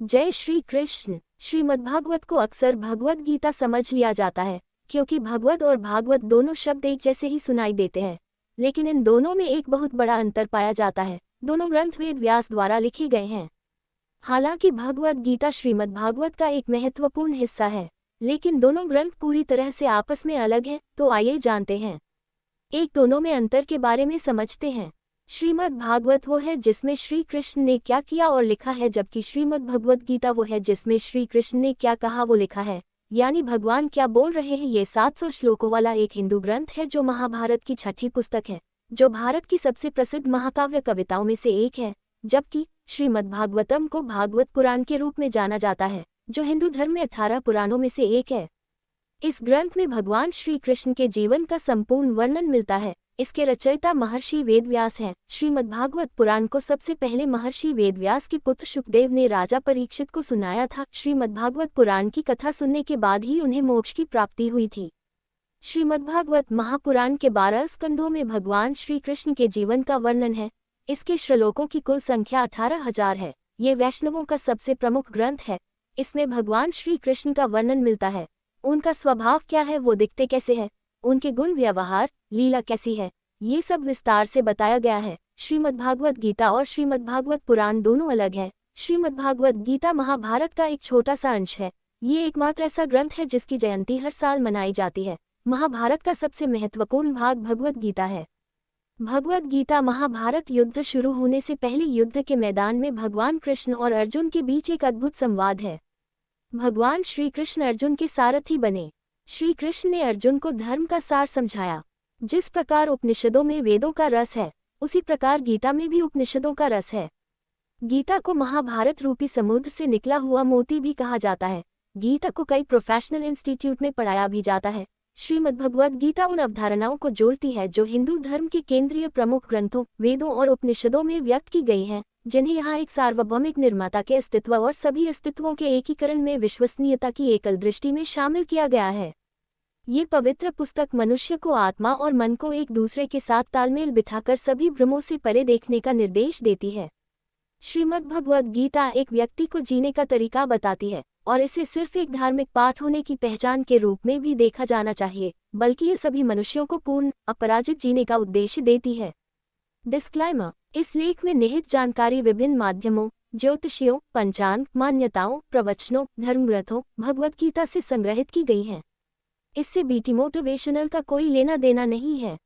जय श्री कृष्ण। श्रीमद्भागवत को अक्सर भगवद गीता समझ लिया जाता है, क्योंकि भगवद और भागवत दोनों शब्द एक जैसे ही सुनाई देते हैं। लेकिन इन दोनों में एक बहुत बड़ा अंतर पाया जाता है। दोनों ग्रंथ वेद व्यास द्वारा लिखे गए हैं। हालांकि भगवद गीता श्रीमद्भागवत का एक महत्वपूर्ण हिस्सा है, लेकिन दोनों ग्रंथ पूरी तरह से आपस में अलग हैं। तो आइए जानते हैं एक दोनों में अंतर के बारे में समझते हैं। श्रीमद् भागवत वो है जिसमें श्री कृष्ण ने क्या किया और लिखा है, जबकि श्रीमद् भगवद गीता वो है जिसमें श्री कृष्ण ने क्या कहा वो लिखा है, यानी भगवान क्या बोल रहे हैं। ये 700 श्लोकों वाला एक हिंदू ग्रंथ है जो महाभारत की छठी पुस्तक है, जो भारत की सबसे प्रसिद्ध महाकाव्य कविताओं में से एक है। जबकि श्रीमद् भागवतम को भागवत पुराण के रूप में जाना जाता है, जो हिंदू धर्म में 18 पुराणों में से एक है। इस ग्रंथ में भगवान श्री कृष्ण के जीवन का संपूर्ण वर्णन मिलता है। इसके रचयिता महर्षि वेदव्यास हैं। श्रीमद्भागवत पुराण को सबसे पहले महर्षि वेदव्यास के पुत्र शुकदेव ने राजा परीक्षित को सुनाया था। श्रीमद्भागवत पुराण की कथा सुनने के बाद ही उन्हें मोक्ष की प्राप्ति हुई थी। श्रीमद्भागवत महापुराण के 12 स्कंधों में भगवान श्री कृष्ण के जीवन का वर्णन है। इसके श्लोकों की कुल संख्या 18,000 है। ये वैष्णवों का सबसे प्रमुख ग्रंथ है। इसमें भगवान श्री कृष्ण का वर्णन मिलता है। उनका स्वभाव क्या है, वो दिखते कैसे है, उनके गुण व्यवहार लीला कैसी है, ये सब विस्तार से बताया गया है। श्रीमद्भागवत गीता और श्रीमद्भागवत पुराण दोनों अलग है। श्रीमद्भागवत गीता महाभारत का एक छोटा सा अंश है। ये एकमात्र ऐसा ग्रंथ है जिसकी जयंती हर साल मनाई जाती है। महाभारत का सबसे महत्वपूर्ण भाग भगवद गीता है। भगवद गीता महाभारत युद्ध शुरू होने से पहले युद्ध के मैदान में भगवान कृष्ण और अर्जुन के बीच एक अद्भुत संवाद है। भगवान श्री कृष्ण अर्जुन के सारथी बने। श्री कृष्ण ने अर्जुन को धर्म का सार समझाया। जिस प्रकार उपनिषदों में वेदों का रस है, उसी प्रकार गीता में भी उपनिषदों का रस है। गीता को महाभारत रूपी समुद्र से निकला हुआ मोती भी कहा जाता है। गीता को कई प्रोफेशनल इंस्टीट्यूट में पढ़ाया भी जाता है। श्रीमद्भगवद गीता उन अवधारणाओं को जोड़ती है जो हिंदू धर्म के केंद्रीय प्रमुख ग्रंथों, वेदों और उपनिषदों में व्यक्त की गई हैं, जिन्हें यहाँ एक सार्वभौमिक निर्माता के अस्तित्व और सभी अस्तित्वों के एकीकरण में विश्वसनीयता की एकल दृष्टि में शामिल किया गया है। ये पवित्र पुस्तक मनुष्य को आत्मा और मन को एक दूसरे के साथ तालमेल बिठाकर सभी भ्रमों से परे देखने का निर्देश देती है। श्रीमद्भगवद गीता एक व्यक्ति को जीने का तरीका बताती है, और इसे सिर्फ एक धार्मिक पाठ होने की पहचान के रूप में भी देखा जाना चाहिए, बल्कि ये सभी मनुष्यों को पूर्ण अपराजित जीने का उद्देश्य देती है। डिस्क्लाइमर: इस लेख में निहित जानकारी विभिन्न माध्यमों, ज्योतिषियों, पंचांग, मान्यताओं, प्रवचनों, धर्मग्रंथों, भगवद गीता से संग्रहित की गई है। इससे बीटी मोटिवेशनल का कोई लेना देना नहीं है।